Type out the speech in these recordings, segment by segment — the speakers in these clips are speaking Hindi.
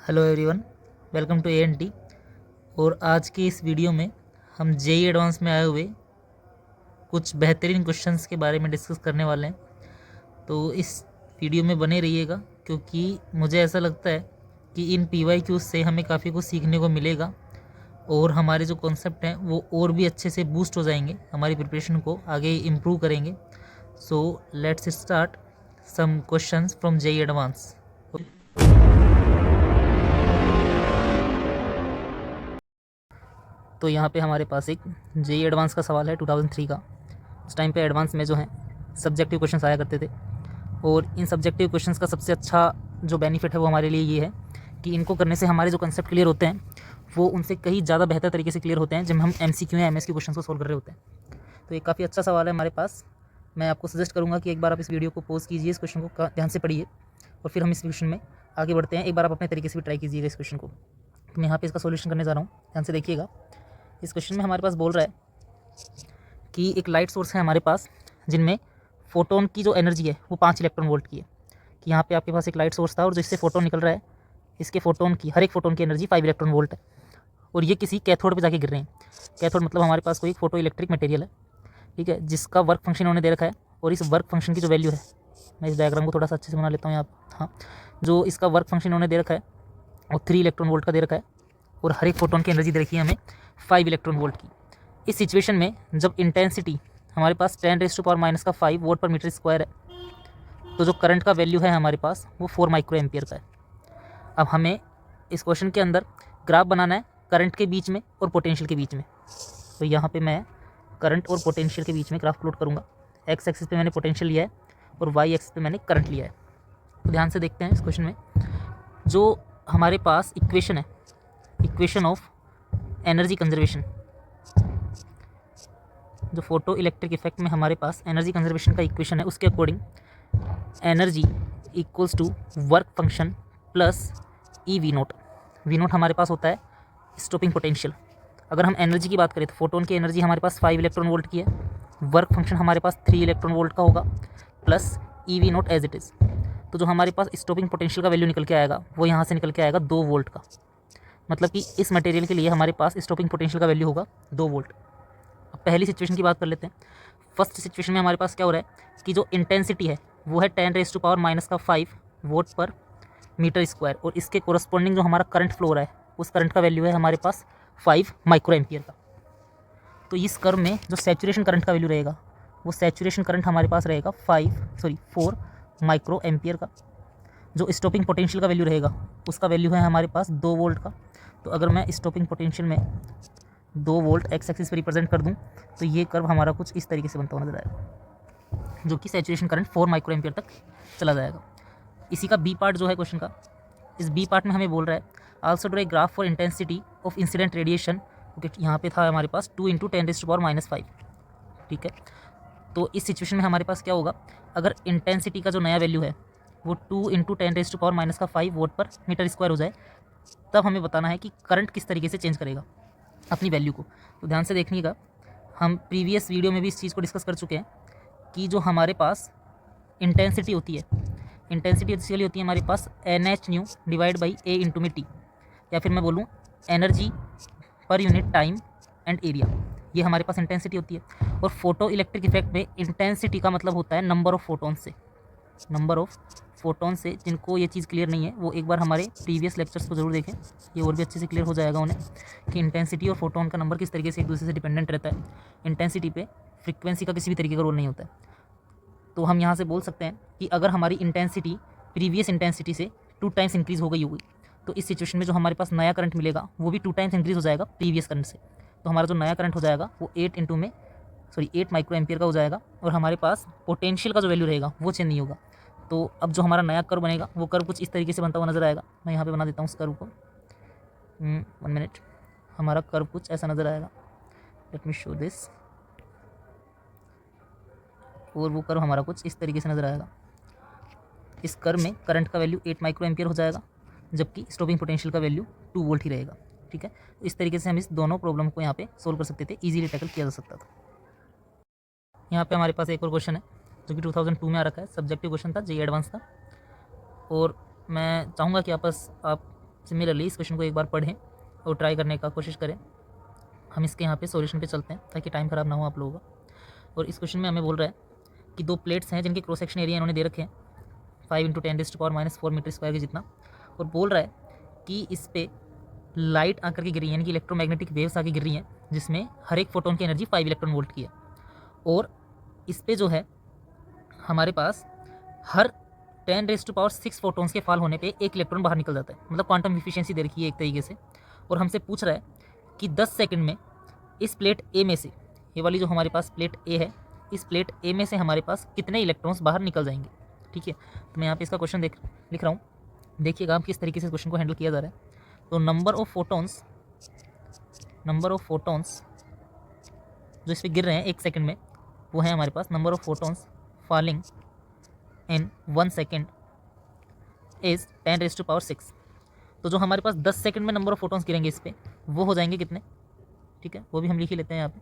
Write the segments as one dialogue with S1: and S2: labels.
S1: Hello everyone, welcome to ANT. और आज की इस वीडियो में हम जेई एडवांस में आए हुए कुछ बेहतरीन क्वेश्चंस के बारे में डिस्कस करने वाले हैं। तो इस वीडियो में बने रहिएगा, क्योंकि मुझे ऐसा लगता है कि इन PYQs से हमें काफ़ी कुछ सीखने को मिलेगा और हमारे जो कॉन्सेप्ट हैं वो और भी अच्छे से बूस्ट हो जाएंगे, हमारी प्रिपरेशन को आगे इम्प्रूव करेंगे। So let's start some questions from JEE advance. तो यहाँ पे हमारे पास एक जेई एडवांस का सवाल है 2003 का। उस टाइम पे एडवांस में जो है सब्जेक्टिव क्वेश्चंस आया करते थे, और इन सब्जेक्टिव क्वेश्चंस का सबसे अच्छा जो बेनिफिट है वो हमारे लिए ये है कि इनको करने से हमारे जो कंसेप्ट क्लियर होते हैं वो उनसे कहीं ज़्यादा बेहतर तरीके से क्लियर होते हैं जब हम MCQ या MSQ क्वेश्चन को सोल्व कर रहे होते हैं। तो ये काफ़ी अच्छा सवाल है हमारे पास। मैं आपको सजेस्ट करूँगा कि एक बार आप इस वीडियो को पॉज कीजिए, इस क्वेश्चन को ध्यान से पढ़िए और फिर हम इस क्वेश्चन में आगे बढ़ते हैं। एक बार आप अपने तरीके से भी ट्राई कीजिएगा इस क्वेश्चन को। तो मैं यहाँ पे इसका सॉल्यूशन करने जा रहा हूँ, ध्यान से देखिएगा। इस क्वेश्चन में हमारे पास बोल रहा है कि एक लाइट सोर्स है हमारे पास जिनमें फोटोन की जो एनर्जी है वो 5 इलेक्ट्रॉन वोल्ट की है। कि यहाँ पे आपके पास एक लाइट सोर्स था और जिससे फोटोन निकल रहा है, इसके फोटोन की हर एक फोटोन की एनर्जी 5 इलेक्ट्रॉन वोल्ट है, और ये किसी कैथोड पे जाके गिर रहे हैं। कैथोड मतलब हमारे पास कोई फोटो इलेक्ट्रिक मटेरियल है, ठीक है, जिसका वर्क फंक्शन उन्होंने दे रखा है। और इस वर्क फंक्शन की जो वैल्यू है, मैं इस डायग्राम को थोड़ा सा अच्छे से बना लेता हूँ यहाँ। हाँ, जो इसका वर्क फंक्शन उन्होंने दे रखा है वो 3 इलेक्ट्रॉन वोल्ट का दे रखा है, और हर एक फोटोन की एनर्जी दे रखी है हमें 5 इलेक्ट्रॉन वोल्ट की। इस सिचुएशन में जब इंटेंसिटी हमारे पास 10⁻⁻⁵ वोट पर मीटर स्क्वायर है, तो जो करंट का वैल्यू है हमारे पास वो 4 माइक्रो एम्पियर का है। अब हमें इस क्वेश्चन के अंदर ग्राफ बनाना है करंट के बीच में और पोटेंशियल के बीच में। तो यहाँ पे मैं करंट और पोटेंशियल के बीच में ग्राफ प्लॉट करूँगा। एक्स एक्सिस पे मैंने पोटेंशियल लिया है और वाई एक्सिस पे मैंने करंट लिया है। तो ध्यान से देखते हैं इस क्वेश्चन में जो हमारे पास इक्वेशन है, इक्वेशन ऑफ एनर्जी कंजर्वेशन, जो फोटो इलेक्ट्रिक इफेक्ट में हमारे पास एनर्जी कंजर्वेशन का इक्वेशन है, उसके according energy equals to work function plus E V0। V0 हमारे पास होता है स्टॉपिंग पोटेंशियल। अगर हम एनर्जी की बात करें तो फोटोन की एनर्जी हमारे पास 5 इलेक्ट्रॉन वोल्ट की है, वर्क फंक्शन हमारे पास 3 इलेक्ट्रॉन वोल्ट का होगा plus E V0 as it is. तो जो हमारे पास स्टॉपिंग पोटेंशियल का वैल्यू निकल के आएगा वो यहाँ से निकल के आएगा 2 वोल्ट का। मतलब कि इस मटेरियल के लिए हमारे पास स्टॉपिंग पोटेंशियल का वैल्यू होगा 2 वोल्ट। अब पहली सिचुएशन की बात कर लेते हैं। फर्स्ट सिचुएशन में हमारे पास क्या हो रहा है कि जो इंटेंसिटी है वो है 10⁻⁻⁵ वोट पर मीटर स्क्वायर, और इसके कोरस्पॉन्डिंग जो हमारा करंट फ्लो हो रहा है उस करंट का वैल्यू है हमारे पास 5 माइक्रो एम्पियर का। तो इस कर्व में जो सैचुरेशन करंट का वैल्यू रहेगा वो सैचुरेशन करंट हमारे पास रहेगा 4 माइक्रो एम्पियर का। जो स्टॉपिंग पोटेंशियल का वैल्यू रहेगा उसका वैल्यू है हमारे पास 2 वोल्ट का। तो अगर मैं स्टॉपिंग पोटेंशियल में 2 वोल्ट एक्स एक्सिस पर रिप्रेजेंट कर दूं तो ये कर्व हमारा कुछ इस तरीके से बनता हुआ नजर आएगा, जो कि सैचुरेशन करंट 4 माइक्रो एम्पियर तक चला जाएगा। इसी का बी पार्ट जो है क्वेश्चन का, इस बी पार्ट में हमें बोल रहा है also draw a graph for intensity of incident radiation. Okay, यहाँ पे था हमारे पास 2 × 10⁻⁻⁵, ठीक है। तो इस सिचुएशन में हमारे पास क्या होगा, अगर इंटेंसिटी का जो नया वैल्यू है वो 2 × 10⁻⁵ वोट पर मीटर स्क्वायर हो जाए, तब हमें बताना है कि करंट किस तरीके से चेंज करेगा अपनी वैल्यू को। तो ध्यान से देखिएगा, हम प्रीवियस वीडियो में भी इस चीज़ को डिस्कस कर चुके हैं कि जो हमारे पास इंटेंसिटी होती है, इंटेंसिटी बेसिकली होती है हमारे पास NH/ν डिवाइड बाई A × में T, या फिर मैं बोलूँ energy per unit time and area, ये हमारे पास इंटेंसिटी होती है। और फोटो इलेक्ट्रिक इफेक्ट में इंटेंसिटी का मतलब होता है नंबर ऑफ फोटोन से, नंबर ऑफ फोटोन से। जिनको ये चीज़ क्लियर नहीं है वो एक बार हमारे प्रीवियस लेक्चर्स को जरूर देखें, ये और भी अच्छे से क्लियर हो जाएगा उन्हें कि इंटेंसिटी और फोटोन का नंबर किस तरीके से एक दूसरे से डिपेंडेंट रहता है। इंटेंसिटी पे फ्रीक्वेंसी का किसी भी तरीके का रोल नहीं होता है। तो हम यहाँ से बोल सकते हैं कि अगर हमारी इंटेंसिटी प्रीवियस इंटेंसिटी से 2 टाइम्स इंक्रीज़ हो गई होगी, तो इस सिचुएशन में जो हमारे पास नया करंट मिलेगा वो भी 2 टाइम्स इंक्रीज़ हो जाएगा प्रीवियस करंट से। तो हमारा जो नया करंट हो जाएगा वो 8 माइक्रो एम्पियर का हो जाएगा, और हमारे पास पोटेंशियल का जो वैल्यू रहेगा वो चेंज नहीं होगा। तो अब जो हमारा नया कर्व बनेगा वो कर्व कुछ इस तरीके से बनता हुआ नजर आएगा। मैं यहाँ पे बना देता हूँ उस कर्व को, 1 मिनट। हमारा कर्व कुछ ऐसा नज़र आएगा, लेट मी शो दिस। और वो कर्व हमारा कुछ इस तरीके से नज़र आएगा। इस कर्व में करंट का वैल्यू 8 माइक्रो एम्पियर हो जाएगा, जबकि स्टॉपिंग पोटेंशियल का वैल्यू 2 वोल्ट ही रहेगा, ठीक है। इस तरीके से हम इस दोनों प्रॉब्लम को यहाँ पे सोल्व कर सकते थे, इजीली टैकल किया जा सकता था। यहाँ पे हमारे पास एक और क्वेश्चन है जो कि 2002 में आ रखा है, सब्जेक्टिव क्वेश्चन था, जेईई एडवांस था। और मैं चाहूँगा कि आप सिमिलरली इस क्वेश्चन को एक बार पढ़ें और ट्राई करने का कोशिश करें। हम इसके यहाँ पे सॉल्यूशन पे चलते हैं ताकि टाइम ख़राब ना हो आप लोगों का। और इस क्वेश्चन में हमें बोल रहा है कि दो प्लेट्स हैं जिनके क्रॉस सेक्शन एरिया इन्होंने दे रखे हैं 5 × 10⁻⁴ मीटर स्क्वायर के जितना, और बोल रहा है कि इस पे लाइट आकर के गिर रही है, यानी कि इलेक्ट्रोमैग्नेटिक वेव्स आके गिर रही हैं, जिसमें हर एक फोटोन की एनर्जी 5 इलेक्ट्रॉन वोल्ट की है। और इस पे जो है हमारे पास हर 10⁶ फोटोन्स के फॉल होने पे एक इलेक्ट्रॉन बाहर निकल जाता है, मतलब क्वांटम इफिशियंसी दे रखी है एक तरीके से। और हमसे पूछ रहा है कि 10 सेकंड में इस प्लेट ए में से, ये वाली जो हमारे पास प्लेट ए है, इस प्लेट ए में से हमारे पास कितने इलेक्ट्रॉन्स बाहर निकल जाएंगे। ठीक है, तो मैं यहाँ पे इसका क्वेश्चन लिख रहा हूँ, देखिएगा आप किस तरीके से क्वेश्चन को हैंडल किया जा रहा है। तो नंबर ऑफ फोटोन्स जो इस पर गिर रहे हैं 1 सेकंड में, वो है हमारे पास number of photons falling in 1 second is 10⁶। तो जो हमारे पास 10 सेकंड में नंबर ऑफ फोटोन्स गिरेंगे इस पर, वो हो जाएंगे कितने। ठीक है, वो भी हम लिख ही लेते हैं यहाँ पे।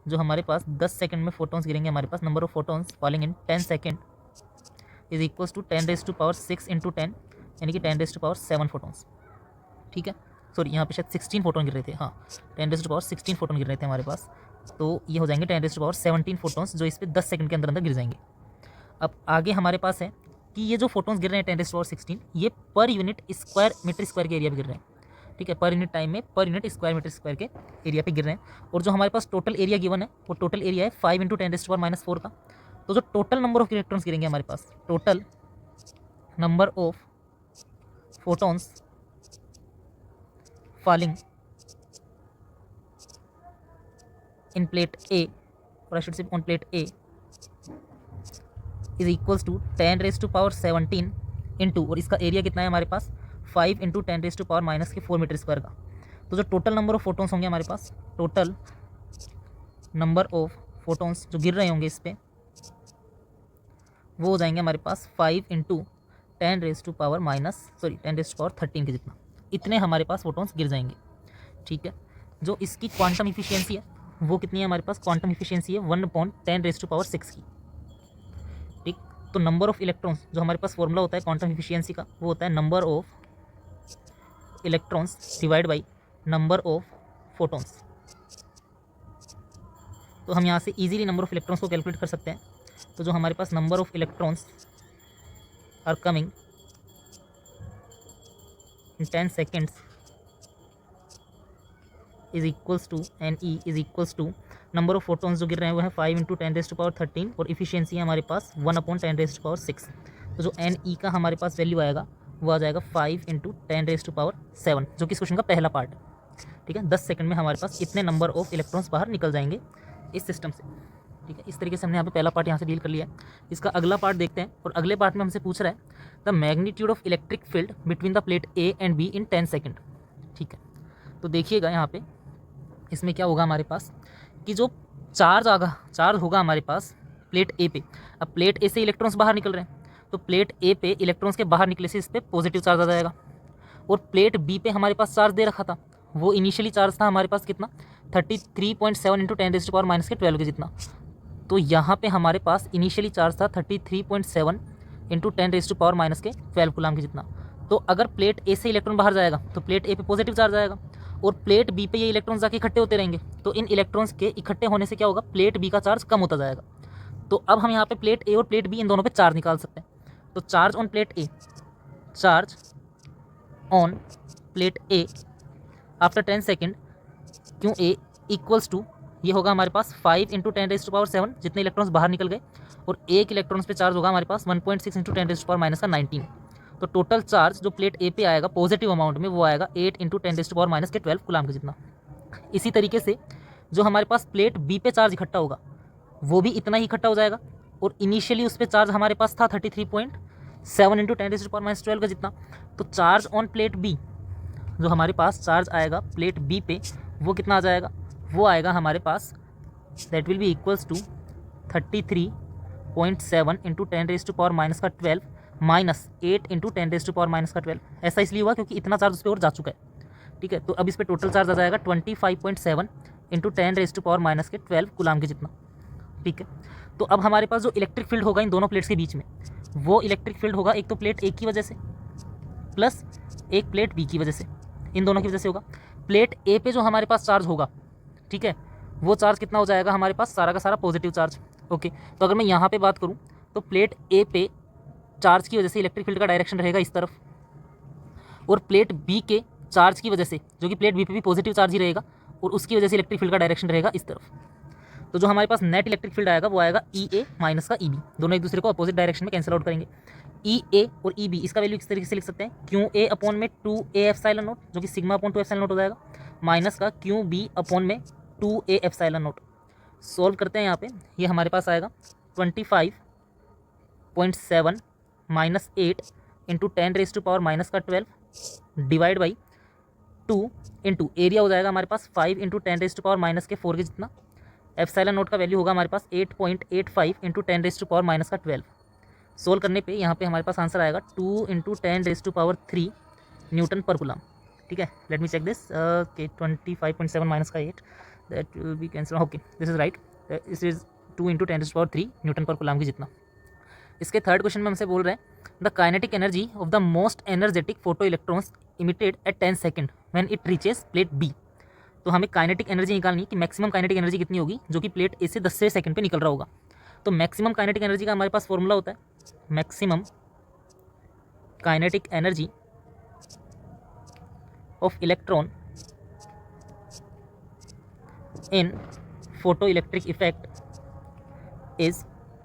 S1: जो हमारे पास 10 सेकंड में फोटोन्स गिरेंगे, हमारे पास number of photons falling in 10 second is equals to 10⁶ × 10, यानी कि 10⁻⁷ फोटोन्स। ठीक है, सॉरी यहाँ पे शायद 16 फोटोन गिर रहे थे, हाँ 10⁻16 फोटोन गिर रहे थे हमारे पास। तो ये हो जाएंगे 10⁻17 फोटोन्स जो इस पर 10 सेकंड के अंदर गिर जाएंगे। अब आगे हमारे पास है कि ये जो फोटोन्स गिर रहे हैं 10⁻16, ये per unit square metre square के एरिया पे गिर रहे हैं। ठीक है, पर यूनिट टाइम में per unit square metre square के एरिया पे गिर रहे हैं। और जो हमारे पास टोटल एरिया गिवन है, वो टोटल एरिया है 5 × 10⁻⁴ का। तो जो टोटल नंबर ऑफ इलेक्ट्रॉन्स गिरेंगे हमारे पास, total number of photons falling in plate A, और I should say on plate A, is equals to 10⁻17 into, और इसका एरिया कितना है हमारे पास 5 × 10⁻⁻⁴ मीटर स्क्वायर का। तो जो टोटल नंबर ऑफ फोटोन्स होंगे हमारे पास, टोटल नंबर ऑफ फोटोन्स जो गिर रहे होंगे इस पर, वो हो जाएंगे हमारे पास 5 × 10⁻13 के जितना। इतने हमारे पास फोटोन्स गिर जाएंगे। ठीक है, जो इसकी क्वांटम इफिशियंसी है वो कितनी है हमारे पास, क्वांटम इफिशियंसी है 1/10⁻⁶ की। ठीक, तो नंबर ऑफ इलेक्ट्रॉन्स जो हमारे पास फॉर्मूला होता है क्वांटम इफिशियंसी का, वो होता है number of electrons divide by number of photons. तो हम यहाँ से इजीली नंबर ऑफ इलेक्ट्रॉन्स को कैलकुलेट कर सकते हैं। तो जो हमारे पास number of electrons are coming in 10 seconds is equals to NE is equals to number of photons जो गिर रहे हैं वो है 5 × 10⁻13, और इफिशियंसी है हमारे पास 1/10⁻⁶। तो जो NE का हमारे पास वैल्यू आएगा वो आ जाएगा 5 × 10⁻7, जो कि इस क्वेश्चन का पहला पार्ट है। ठीक है, 10 सेकंड में हमारे पास इतने नंबर ऑफ इलेक्ट्रॉन्स बाहर निकल जाएंगे इस सिस्टम से। ठीक है, इस तरीके से हमने यहाँ पे पहला पार्ट यहाँ से डील कर लिया है। इसका अगला पार्ट देखते हैं, और अगले पार्ट में हमसे पूछ रहा है the magnitude of electric field between the plate A and B in 10 second. ठीक है, तो देखिएगा यहाँ पे इसमें क्या होगा हमारे पास कि जो चार्ज होगा हमारे पास प्लेट ए पे। अब प्लेट ए से इलेक्ट्रॉन्स बाहर निकल रहे हैं, तो प्लेट ए पे इलेक्ट्रॉन्स के बाहर निकले से इस पर पॉजिटिव चार्ज आ जाएगा। और प्लेट बी पे हमारे पास चार्ज दे रखा था, वो इनिशियली चार्ज था हमारे पास कितना 33.7 × 10⁻⁻12 के जितना। तो यहाँ पे हमारे पास इनिशियली चार्ज था 33.7 × 10⁻⁻12 कूलम के जितना। तो अगर प्लेट ए से इलेक्ट्रॉन बाहर जाएगा तो प्लेट ए पे पॉजिटिव चार्ज आएगा, और प्लेट बी पे ये इलेक्ट्रॉन्स जाके इकट्ठे होते रहेंगे। तो इन इलेक्ट्रॉन्स के इकट्ठे होने से क्या होगा, प्लेट बी का चार्ज कम होता जाएगा। तो अब हम यहाँ पे प्लेट ए और प्लेट बी इन दोनों पे चार्ज निकाल सकते हैं। तो charge on plate A, charge on plate A after 10 second क्यों ए इक्वल्स टू, ये होगा हमारे पास 5 × 10⁻7 जितने इलेक्ट्रॉन्स बाहर निकल गए, और एक इलेक्ट्रॉन्स पे चार्ज होगा हमारे पास 1.6 × 10⁻⁻19। तो टोटल चार्ज जो प्लेट ए पे आएगा पॉजिटिव अमाउंट में, वो आएगा 8 × 10⁻12 कूलम के जितना। इसी तरीके से जो हमारे पास प्लेट बी पे चार्ज इकट्ठा होगा वो भी इतना ही इकट्ठा हो जाएगा, और इनिशियली उस पर चार्ज हमारे पास था 33.7 × 10⁻12 का जितना। तो चार्ज ऑन प्लेट बी, जो हमारे पास चार्ज आएगा प्लेट बी पे, वो कितना आ जाएगा, वो आएगा हमारे पास that will be equals to 33.7 × 10⁻12 minus 8 × 10⁻12। ऐसा इसलिए हुआ क्योंकि इतना चार्ज उस पर और जा चुका है। ठीक है, तो अब इस पर टोटल चार्ज आ जाएगा 25.7 × 10⁻12 कूलम के जितना। ठीक है, तो अब हमारे पास जो इलेक्ट्रिक फील्ड होगा इन दोनों प्लेट्स के बीच में, वो इलेक्ट्रिक फील्ड होगा एक तो प्लेट ए की वजह से, प्लस एक प्लेट बी की वजह से, इन दोनों की वजह से होगा। प्लेट ए पे जो हमारे पास चार्ज होगा, ठीक है, वो चार्ज कितना हो जाएगा हमारे पास, सारा का सारा पॉजिटिव चार्ज। ओके, तो अगर मैं यहाँ पे बात करूँ तो प्लेट ए पे चार्ज की वजह से इलेक्ट्रिक फील्ड का डायरेक्शन रहेगा इस तरफ, और प्लेट बी के चार्ज की वजह से, जो कि प्लेट बी पे भी पॉजिटिव चार्ज ही रहेगा, और उसकी वजह से इलेक्ट्रिक फील्ड का डायरेक्शन रहेगा इस तरफ। तो जो हमारे पास नेट इलेक्ट्रिक फील्ड आएगा वो आएगा ई ए माइनस का ई बी, दोनों एक दूसरे को अपोजिट डायरेक्शन में कैंसिल आउट करेंगे। ई ए और ई बी, इसका वैल्यू किस तरीके से लिख सकते हैं, क्यू ए अपॉन में 2a एप्सिलॉन नोट, जो कि सिग्मा अपॉन 2 एप्सिलॉन नोट हो जाएगा, माइनस का क्यू बी अपॉन में 2a एप्सिलॉन नोट। सॉल्व करते हैं यहाँ पे, ये हमारे पास आएगा 25.7 minus 8 into 10⁻⁻12 divide by 2 into area हो जाएगा हमारे पास 5 इंटू 10⁻⁻4 के जितना। एप्सिलॉन नोट का वैल्यू होगा हमारे पास 8.85 इंटू 10⁻⁻3। सोल्व करने पे यहाँ पे हमारे पास आंसर आएगा 2 इंटू 10⁻³ न्यूटन पर कूलम। ठीक है, let me check this, okay 25.7 minus का 8, that will be cancel, okay this is right, this is 2 into 10⁻³ newton per coulomb की जितना। इसके थर्ड क्वेश्चन में हमसे बोल रहे हैं the kinetic energy of the most energetic photo electrons emitted at 10 second when it reaches plate B. तो हमें काइनेटिक एनर्जी निकालनी है कि मैक्सिमम काइनेटिक एनर्जी कितनी होगी जो कि प्लेट ए से 10वें सेकंड पे निकल रहा होगा। तो मैक्सिमम काइनेटिक एनर्जी का हमारे पास फॉर्मूला होता है, maximum kinetic energy of electron in photo electric effect is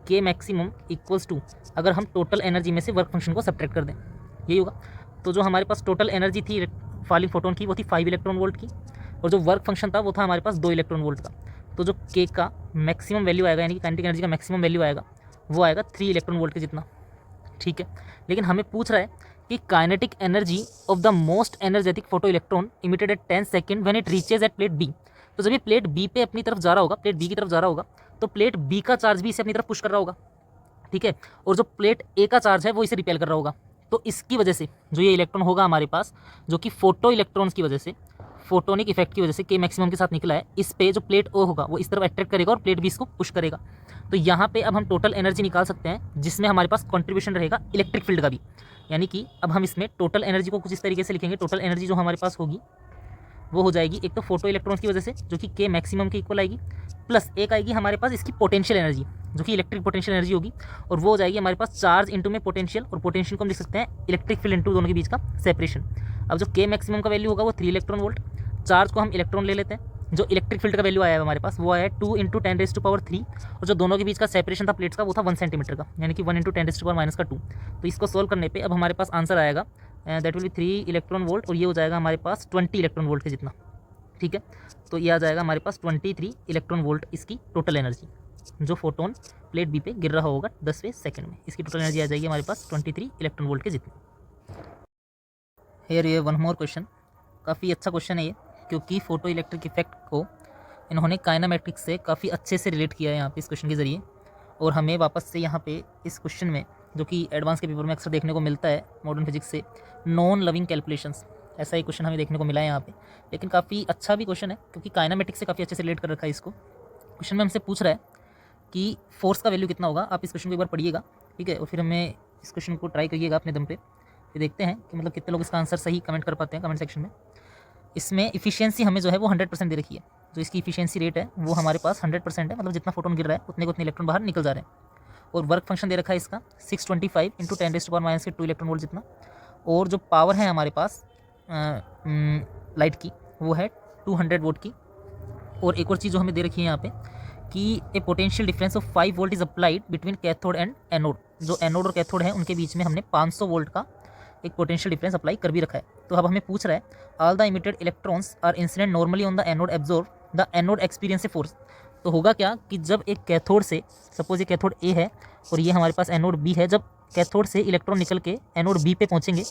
S1: के मैक्सिमम इक्वल्स टू, अगर हम टोटल एनर्जी में से वर्क फंक्शन को सब्ट्रैक्ट कर दें, यही होगा। तो जो हमारे पास टोटल एनर्जी थी फॉलिंग फोटोन की वो थी 5 इलेक्ट्रॉन वोल्ट की, और जो वर्क फंक्शन था वो था हमारे पास 2 इलेक्ट्रॉन वोल्ट का। तो जो के का मैक्सिमम वैल्यू आएगा, यानी कि काइनेटिक एनर्जी का मैक्सिमम वैल्यू आएगा, वो आएगा 3 इलेक्ट्रॉन वोल्ट के जितना। ठीक है, लेकिन हमें पूछ रहा है कि kinetic energy of the most energetic photo electron emitted at 10 second when it reaches at plate B. तो जब ये प्लेट बी पे अपनी तरफ जा रहा होगा, प्लेट बी की तरफ जा रहा होगा, तो प्लेट बी का चार्ज भी इसे अपनी तरफ पुश कर रहा होगा, ठीक है, और जो प्लेट ए का चार्ज है वो इसे रिपेल कर रहा होगा। तो इसकी वजह से जो ये इलेक्ट्रॉन होगा हमारे पास, जो कि फोटो इलेक्ट्रॉन्स की वजह से, फोटोनिक इफेक्ट की वजह से के मैक्सिमम के साथ निकला है, इस पे जो प्लेट ओ होगा वो इस तरफ अट्रैक्ट करेगा और प्लेट बी इसको पुश करेगा। तो यहाँ पे अब हम टोटल एनर्जी निकाल सकते हैं, जिसमें हमारे पास कंट्रीब्यूशन रहेगा इलेक्ट्रिक फील्ड का भी। यानी कि अब हम इसमें टोटल एनर्जी को कुछ इस तरीके से लिखेंगे, टोटल एनर्जी जो हमारे पास होगी वो हो जाएगी एक तो फोटो इलेक्ट्रॉन्स की वजह से जो कि के मैक्सिमम के इक्वल आएगी, प्लस एक आएगी हमारे पास इसकी पोटेंशियल एनर्जी जो कि इलेक्ट्रिक पोटेंशियल एनर्जी होगी, और वो हो जाएगी हमारे पास चार्ज इंटू में पोटेंशियल, और पोटेंशियल को हम लिख सकते हैं इलेक्ट्रिक फील्ड इंटू दोनों के बीच का सेपरेशन। अब जो के मैक्सिमम का वैल्यू होगा वो 3 इलेक्ट्रॉन वोल्ट, चार्ज को हम इलेक्ट्रॉन ले लेते हैं, जो इलेक्ट्रिक फील्ड का वैल्यू आया है हमारे पास वो आया है 2 इंटू 10⁻3, और जो दोनों के बीच का सेपरेशन था प्लेट्स का वो था 1 सेंटीमीटर का, यानी कि 1 इंटू 10⁻⁻²। तो इसको सोल्व करने पे अब हमारे पास आंसर आएगा that will B 3 electron volt, और ये हो जाएगा हमारे पास 20 इलेक्ट्रॉन वोल्ट के जितना। ठीक है, तो ये आ जाएगा हमारे पास 23 इलेक्ट्रॉन वोल्ट इसकी टोटल एनर्जी, जो फोटोन प्लेट बी पे गिर रहा होगा 10वें सेकंड में, इसकी टोटल एनर्जी आ जाएगी हमारे पास 23 इलेक्ट्रॉन वोल्ट के जितनी। हेयर ये वन मोर क्वेश्चन, काफ़ी अच्छा क्वेश्चन है ये, क्योंकि फोटो इलेक्ट्रिक इफेक्ट को इन्होंने काइनेमेटिक्स से काफ़ी अच्छे से रिलेट किया है यहाँ पे इस क्वेश्चन के ज़रिए, और हमें वापस से यहाँ पे इस क्वेश्चन में, जो कि एडवांस के पेपर में अक्सर देखने को मिलता है मॉडर्न फिजिक्स से, नॉन लविंग कैलकुलेशंस, ऐसा ही क्वेश्चन हमें देखने को मिला है यहाँ पे। लेकिन काफ़ी अच्छा भी क्वेश्चन है क्योंकि काइनेमेटिक्स से काफ़ी अच्छे से रिलेट कर रखा है इसको। क्वेश्चन में हमसे पूछ रहा है कि फोर्स का वैल्यू कितना होगा। आप इस क्वेश्चन को एक बार पढ़िएगा, ठीक है, और फिर हमें इस क्वेश्चन को ट्राई करिएगा अपने दम पे, फिर देखते हैं कि मतलब कितने लोग इसका आंसर सही कमेंट कर पाते हैं कमेंट सेक्शन में। इसमें इफिशियंसी हमें जो है वो 100% दे रखी है, जो इसकी इफिशियंसी रेट है वो हमारे पास 100% है, मतलब जितना फोटोन गिर रहा है उतने को उतने इलेक्ट्रॉन बाहर निकल जा रहे हैं। और वर्क फंक्शन दे रखा है इसका 625 इंटू 10⁻⁻2 इलेक्ट्रॉन वोल्ट जितना, और जो पावर है हमारे पास लाइट की वो है 200 वोट की। और एक और चीज़ जो हमें दे रखी है यहाँ पे कि a potential difference of 5 volt is applied between cathode and anode, जो एनोड और कैथोड है उनके बीच में हमने 500 वोल्ट का एक पोटेंशियल डिफरेंस अप्लाई कर भी रखा है। तो अब हमें पूछ रहा है all the emitted electrons are incident normally on the anode absorb the anode experience a force. तो होगा क्या कि जब एक कैथोड से, सपोज ये कैथोड ए है और ये हमारे पास एनोड बी है, जब कैथोड से इलेक्ट्रॉन निकल के एनोड बी पे पहुँचेंगे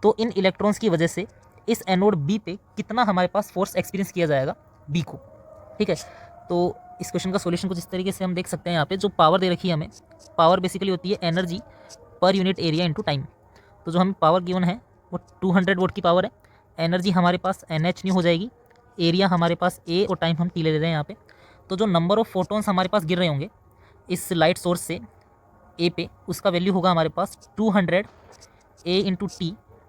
S1: तो इन इलेक्ट्रॉन्स की वजह से इस एनोड बी पे कितना हमारे पास फोर्स एक्सपीरियंस किया जाएगा बी को। ठीक है, तो इस क्वेश्चन का सॉल्यूशन कुछ इस तरीके से हम देख सकते हैं। यहाँ पे जो पावर दे रखी है हमें, पावर बेसिकली होती है एनर्जी पर यूनिट एरिया इनटू टाइम। तो जो हमें पावर गिवन है वो 200 वोट की पावर है, एनर्जी हमारे पास NH न्यू हो जाएगी, एरिया हमारे पास A और टाइम हम T ले रहे हैं यहाँ पे। तो जो नंबर ऑफ फोटोन्स हमारे पास गिर रहे होंगे इस लाइट सोर्स से A पे, उसका वैल्यू होगा हमारे पास 200 A इंटू टी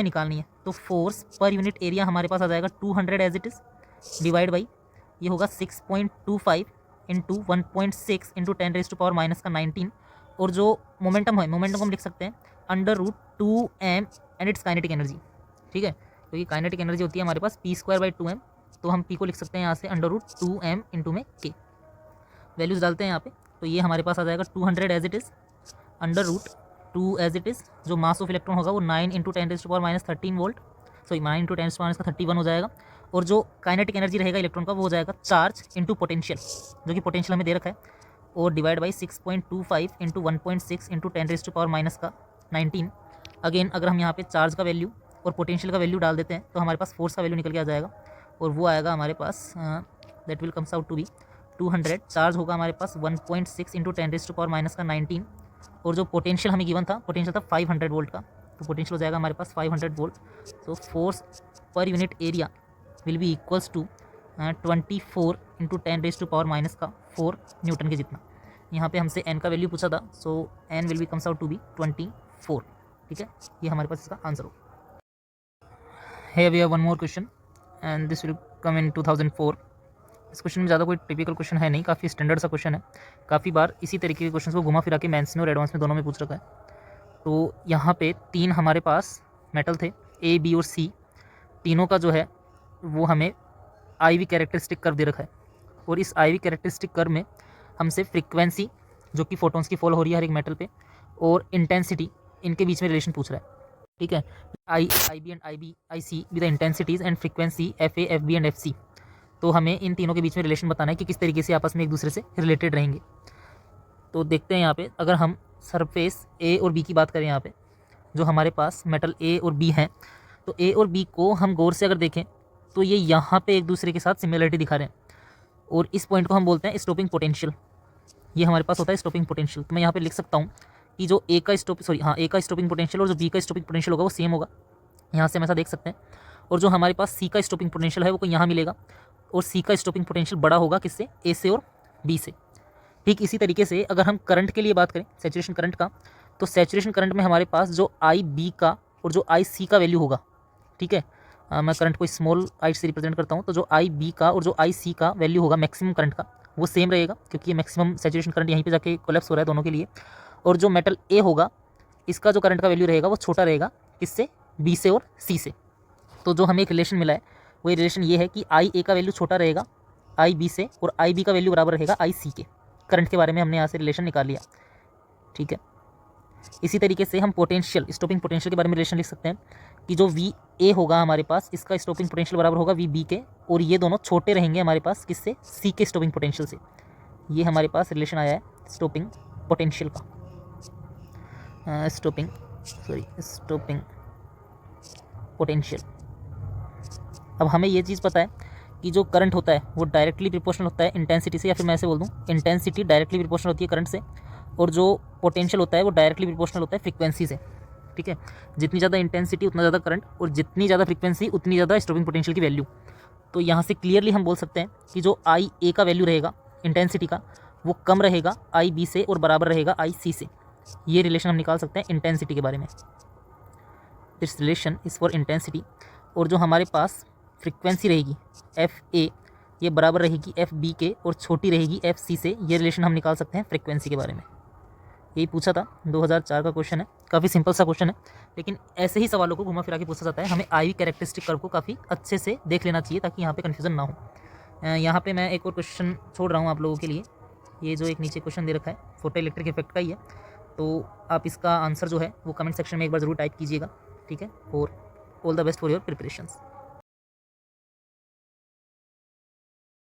S1: हमें निकालनी है। तो फोर्स पर यूनिट एरिया हमारे पास आ जाएगा 200 as it is divide by ये होगा 6.25 इंटू 1.6 इंटू 10⁻⁻⁻19 और जो मोमेंटम है मोमेंटम को हम लिख सकते हैं √2m and it's kinetic energy. ठीक है, तो ये काइनेटिक एनर्जी होती है हमारे पास p²/2m, तो हम p को लिख सकते हैं यहाँ से √2m इंटू में k। वैल्यूज़ डालते हैं यहाँ पे, तो ये हमारे पास आ जाएगा 200 as it is √2 as it is, जो मास ऑफ इलेक्ट्रॉन होगा वो 9 इंटू 10⁻⁻13 वोल्ट, सॉरी 9 इंटू 10⁻31 हो जाएगा। और जो काइनेटिक एनर्जी रहेगा इलेक्ट्रॉन का वो हो जाएगा चार्ज इंटू पोटेंशियल, जो कि पोटेंशियल हमें दे रखा है, और divide by 6.25 into 1.6 into 10⁻⁻19। Again अगर हम यहाँ पे चार्ज का वैल्यू और पोटेंशियल का वैल्यू डाल देते हैं तो हमारे पास फोर्स का वैल्यू निकल के आ जाएगा, और वो आएगा हमारे पास that will comes out to be 200। Charge होगा हमारे पास 1.6 इंटू 10⁻⁻19, और जो पोटेंशियल हमें गिवन था, पोटेंशियल था 500 वोल्ट का, तो पोटेंशियल हो जाएगा हमारे पास 500 वोल्ट। तो force per unit area will be equals to 24 into 10⁻⁻⁴ newton के जितना। यहाँ पे हमसे n का वैल्यू पूछा था, so n will be comes out to be 24। ठीक है, ये हमारे पास इसका आंसर हो। Here we have one more question and this will come in 2004। इस क्वेश्चन में ज़्यादा कोई टिपिकल क्वेश्चन है नहीं, काफ़ी स्टैंडर्ड सा क्वेश्चन है। काफ़ी बार इसी तरीके के क्वेश्चन को घुमा फिरा के मेंस में और एडवांस में दोनों में पूछ रखा है। तो यहाँ पे 3 हमारे पास मेटल थे A, B और C, तीनों का जो है वो हमें IV कैरेक्टरिस्टिक कर्व दे रखा है, और इस IV कैरेक्टरिस्टिक कर्व में हमसे फ्रीक्वेंसी जो कि फोटोन्स की फॉल हो रही है हर एक मेटल पे, और इंटेंसिटी, इनके बीच में रिलेशन पूछ रहा है। ठीक है, IB and IC with the intensities and frequency FA, FB and FC। तो हमें इन तीनों के बीच में रिलेशन बताना है कि किस तरीके से आपस में एक दूसरे से रिलेटेड रहेंगे। तो देखते हैं यहाँ पे, अगर हम सरफेस A और B की बात करें, यहाँ पे जो हमारे पास मेटल A और B हैं, तो A और B को हम गौर से अगर देखें तो ये यहाँ पे एक दूसरे के साथ सिमिलरिटी दिखा रहे हैं, और इस पॉइंट को हम बोलते हैं स्टॉपिंग पोटेंशियल। ये हमारे पास होता है स्टॉपिंग पोटेंशियल। तो मैं यहाँ पे लिख सकता हूँ कि जो A का स्टॉपिंग पोटेंशियल और जो B का स्टॉपिंग पोटेंशियल होगा वो सेम होगा, यहाँ से हम ऐसा देख सकते हैं। और जो हमारे पास C का स्टॉपिंग पोटेंशियल है वो यहाँ मिलेगा, और C का स्टॉपिंग पोटेंशियल बड़ा होगा किससे, A से और B से। ठीक इसी तरीके से अगर हम करंट के लिए बात करें, सैचुरेशन करंट का, तो सैचुरेशन करंट में हमारे पास जो IB का और जो IC का वैल्यू होगा, ठीक है, मैं करंट को स्मॉल आई से रिप्रेजेंट करता हूँ, तो जो IB का और जो IC का वैल्यू होगा मैक्सिमम करंट का, वो सेम रहेगा, क्योंकि ये मैक्सिमम सैचुरेशन करंट यहीं पे जाके कोलैप्स हो रहा है दोनों के लिए। और जो मेटल A होगा, इसका जो करंट का वैल्यू रहेगा वो छोटा रहेगा, किससे, B से और C से। तो जो हमें एक रिलेशन मिला है वो रिलेशन ये है कि IA का वैल्यू छोटा रहेगा IB से, और IB का वैल्यू बराबर रहेगा IC के। करंट के बारे में हमने यहाँ से रिलेशन निकाल लिया। ठीक है। इसी तरीके से हम पोटेंशियल, स्टॉपिंग पोटेंशियल के बारे में रिलेशन लिख सकते हैं कि जो वी ए होगा हमारे पास, इसका स्टॉपिंग पोटेंशियल बराबर होगा वी बी के, और ये दोनों छोटे रहेंगे हमारे पास किससे, सी के स्टॉपिंग पोटेंशियल से। ये हमारे पास रिलेशन आया है स्टॉपिंग पोटेंशियल का, स्टॉपिंग पोटेंशियल। अब हमें ये चीज़ पता है कि जो करंट होता है वो डायरेक्टली प्रोपोर्शनल होता है इंटेंसिटी से, या फिर मैं ऐसे बोल दूँ इंटेंसिटी डायरेक्टली प्रोपोर्शनल होती है करंट से, और जो पोटेंशियल होता है वो डायरेक्टली प्रोपोर्शनल होता है फ्रीक्वेंसी से, ठीक है। जितनी ज़्यादा इंटेंसिटी उतना ज़्यादा करंट, और जितनी ज़्यादा फ्रीक्वेंसी उतनी ज़्यादा स्टॉपिंग पोटेंशियल की वैल्यू। तो यहाँ से क्लियरली हम बोल सकते हैं कि जो आई ए का वैल्यू रहेगा इंटेंसिटी का, वो कम रहेगा आई बी से और बराबर रहेगा आई सी से। ये रिलेशन हम निकाल सकते हैं इंटेंसिटी के बारे में। This relation is for intensity. और जो हमारे पास फ्रीक्वेंसी रहेगी एफ ए, ये बराबर रहेगी एफ बी के और छोटी रहेगी एफ सी से। ये रिलेशन हम निकाल सकते हैं फ्रीक्वेंसी के बारे में। यही पूछा था, 2004 का क्वेश्चन है, काफ़ी सिंपल सा क्वेश्चन है, लेकिन ऐसे ही सवालों को घुमा फिरा के पूछा जाता है। हमें आई वी कैरेक्टरिस्टिक कर्व को काफ़ी अच्छे से देख लेना चाहिए ताकि यहाँ पे कन्फ्यूजन ना हो। यहाँ पे मैं एक और क्वेश्चन छोड़ रहा हूँ आप लोगों के लिए। ये जो एक नीचे क्वेश्चन दे रखा है फोटो इलेक्ट्रिक इफेक्ट का ही है, तो आप इसका आंसर जो है वो कमेंट सेक्शन में एक बार ज़रूर टाइप कीजिएगा, ठीक है। और all the best for your preparations.